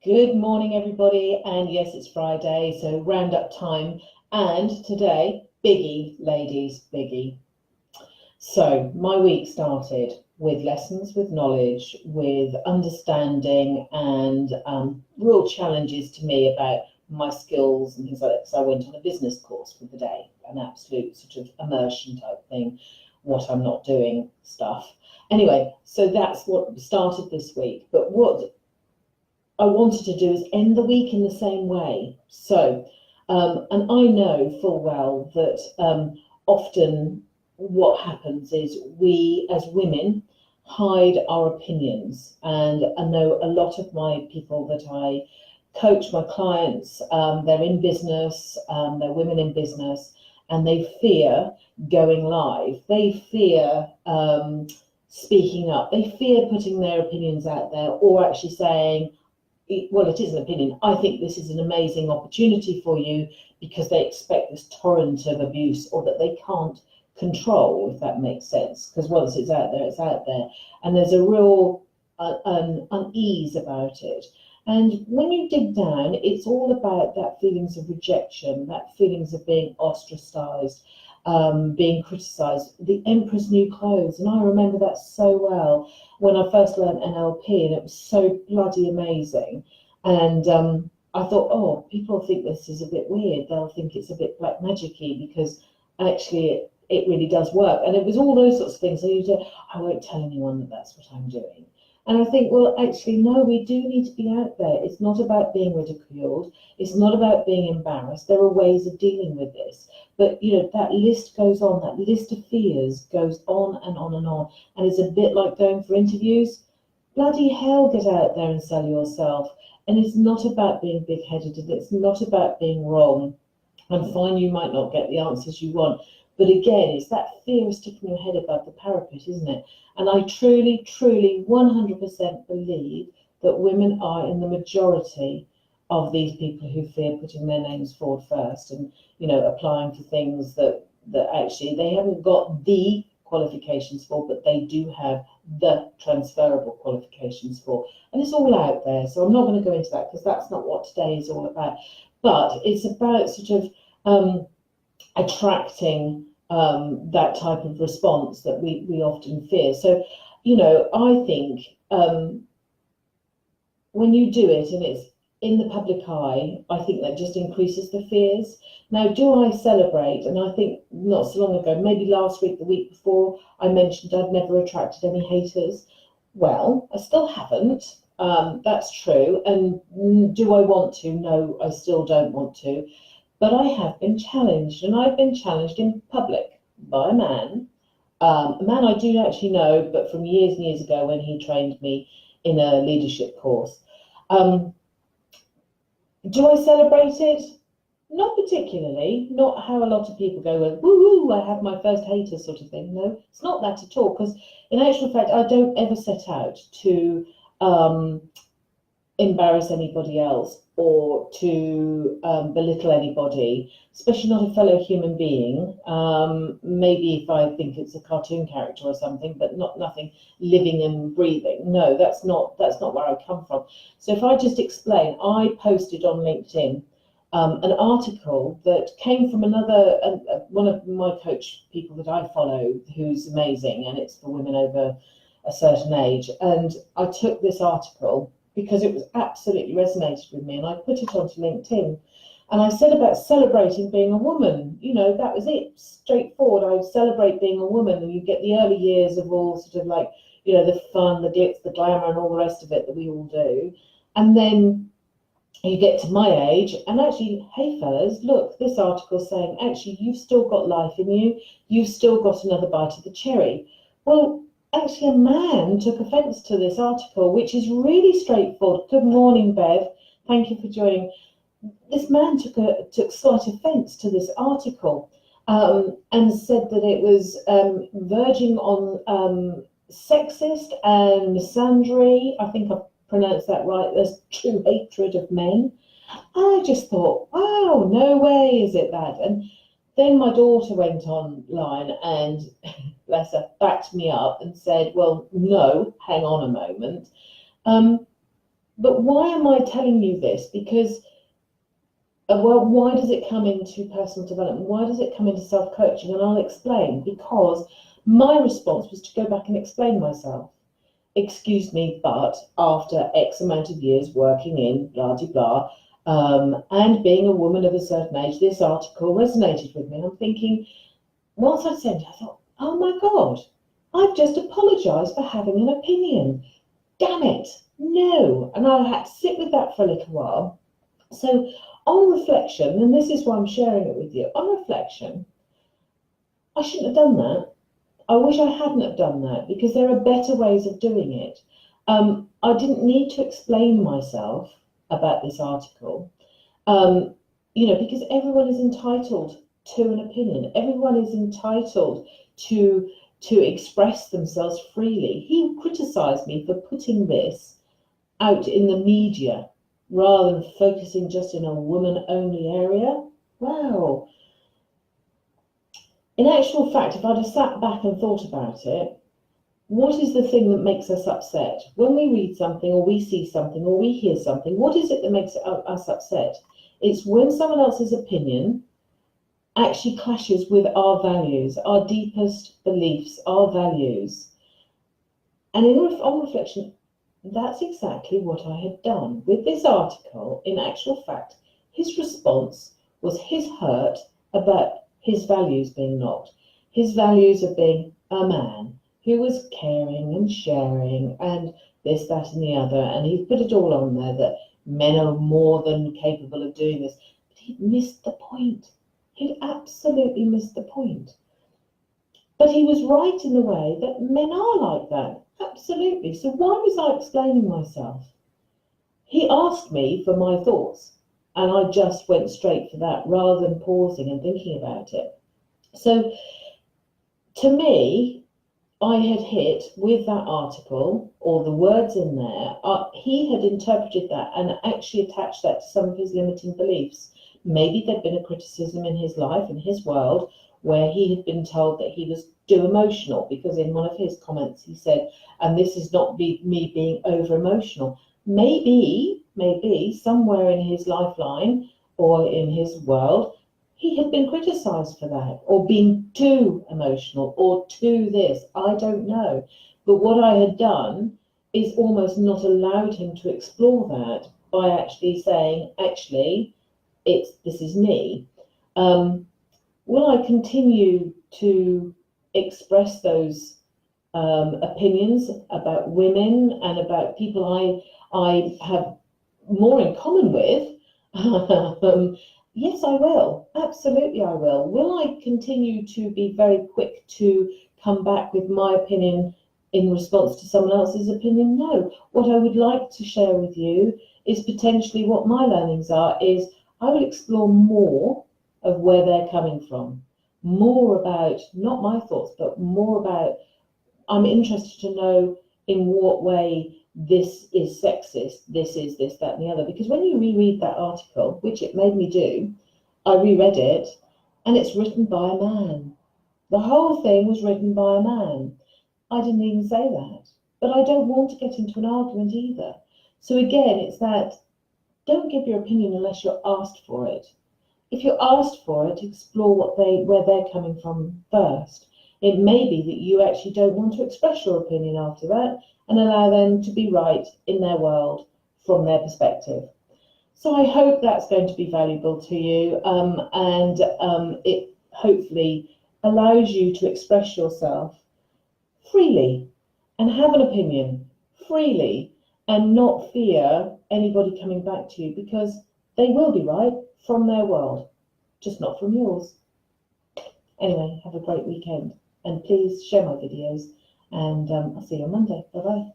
Good morning, everybody. And yes, it's Friday, so roundup time. And today, biggie, ladies, biggie. So my week started with lessons, with knowledge, with understanding, and real challenges to me about my skills and things like that. So I went on a business course for the day, an absolute sort of immersion type thing, what I'm not doing stuff. Anyway, so that's what started this week. But what I wanted to do is end the week in the same way. So, and I know full well that often what happens is we as women hide our opinions. And I know a lot of my people that I coach, my clients, they're in business, they're women in business, and they fear going live. They fear speaking up. They fear putting their opinions out there or actually saying, well, it is an opinion. I think this is an amazing opportunity for you, because they expect this torrent of abuse or that they can't control, if that makes sense. Because once it's out there, it's out there. And there's a real unease about it. And when you dig down, it's all about that feelings of rejection, that feelings of being ostracized, being criticized, the emperor's new clothes. And I remember that so well when I first learned NLP, and it was so bloody amazing. And I thought, oh, people think this is a bit weird. They'll think it's a bit black magic-y, because actually it really does work. And it was all those sorts of things. So you say, I won't tell anyone that that's what I'm doing. And I think, well, actually, no, we do need to be out there. It's not about being ridiculed. It's not about being embarrassed. There are ways of dealing with this. But, you know, that list goes on. That list of fears goes on and on and on. And it's a bit like going for interviews. Bloody hell, get out there and sell yourself. And it's not about being big-headed, and it's not about being wrong. And fine, you might not get the answers you want. But again, it's that fear of sticking your head above the parapet, isn't it? And I truly, truly, 100% believe that women are in the majority of these people who fear putting their names forward first, and, you know, applying for things that actually they haven't got the qualifications for, but they do have the transferable qualifications for. And it's all out there. So I'm not going to go into that, because that's not what today is all about. But it's about sort of attracting that type of response that we often fear. So, you know, I think when you do it and it's in the public eye, I think that just increases the fears. Now, do I celebrate? And I think not so long ago, maybe last week, the week before, I mentioned I'd never attracted any haters. Well, I still haven't. That's true. And do I want to? No, I still don't want to. But I have been challenged, and I've been challenged in public by a man I do actually know, but from years and years ago when he trained me in a leadership course. Do I celebrate it? Not particularly, not how a lot of people go, well, woo, I have my first hater sort of thing. No, it's not that at all, because in actual fact, I don't ever set out to embarrass anybody else or to belittle anybody, especially not a fellow human being. Maybe if I think it's a cartoon character or something, but nothing living and breathing. No, that's not where I come from. So if I just explain, I posted on LinkedIn an article that came from one of my coach people that I follow, who's amazing, and it's for women over a certain age. And I took this article because it was absolutely resonated with me, and I put it onto LinkedIn. And I said about celebrating being a woman. You know, that was it, straightforward. I celebrate being a woman, and you get the early years of all sort of like, you know, the fun, the glitz, the glamour, and all the rest of it that we all do. And then you get to my age, and actually, hey fellas, look, this article's saying, actually, you've still got life in you. You've still got another bite of the cherry. Well, actually, a man took offence to this article, which is really straightforward. Good morning, Bev. Thank you for joining. This man took slight offence to this article and said that it was verging on sexist and misandry. I think I've pronounced that right. There's true hatred of men. I just thought, wow, no way is it that. And then my daughter went online and, bless her, backed me up and said, well, no, hang on a moment. But why am I telling you this? Because, well, why does it come into personal development? Why does it come into self-coaching? And I'll explain. Because my response was to go back and explain myself. Excuse me, but after X amount of years working in blah, blah, blah, and being a woman of a certain age, this article resonated with me. And I'm thinking, once I sent it, I thought, oh my God, I've just apologised for having an opinion. Damn it, no. And I had to sit with that for a little while. So on reflection, and this is why I'm sharing it with you, on reflection, I shouldn't have done that. I wish I hadn't have done that, because there are better ways of doing it. I didn't need to explain myself about this article, because everyone is entitled to an opinion. Everyone is entitled to express themselves freely. He criticised me for putting this out in the media rather than focusing just in a woman-only area. Wow. In actual fact, if I'd have sat back and thought about it, what is the thing that makes us upset? When we read something or we see something or we hear something, what is it that makes us upset? It's when someone else's opinion actually clashes with our values, our deepest beliefs, our values. And on reflection, that's exactly what I had done. With this article, in actual fact, his response was his hurt about his values being knocked, his values of being a man who was caring and sharing and this, that, and the other. And he put it all on there that men are more than capable of doing this. But he'd missed the point. He'd absolutely missed the point. But he was right in the way that men are like that. Absolutely. So why was I explaining myself? He asked me for my thoughts, and I just went straight for that rather than pausing and thinking about it. So to me, I had hit with that article, or the words in there, he had interpreted that and actually attached that to some of his limiting beliefs. Maybe there'd been a criticism in his life, in his world, where he had been told that he was too emotional, because in one of his comments he said, and this is not me being over emotional. Maybe somewhere in his lifeline or in his world, he had been criticised for that, or being too emotional, or too this. I don't know. But what I had done is almost not allowed him to explore that by actually saying, actually, this is me. Will I continue to express those opinions about women and about people I have more in common with? Yes, I will. Absolutely, I will. Will I continue to be very quick to come back with my opinion in response to someone else's opinion? No. What I would like to share with you is potentially what my learnings are, is I will explore more of where they're coming from. More about, not my thoughts, but more about, I'm interested to know in what way this is sexist, this is this, that, and the other. Because when you reread that article, which it made me do, I reread it, and it's written by a man. The whole thing was written by a man. I didn't even say that. But I don't want to get into an argument either. So again, it's that, don't give your opinion unless you're asked for it. If you're asked for it, explore where they're coming from first. It may be that you actually don't want to express your opinion after that, and allow them to be right in their world from their perspective. So I hope that's going to be valuable to you, and it hopefully allows you to express yourself freely and have an opinion freely, and not fear anybody coming back to you, because they will be right from their world, just not from yours. Anyway, have a great weekend, and please share my videos, and I'll see you on Monday. Bye-bye.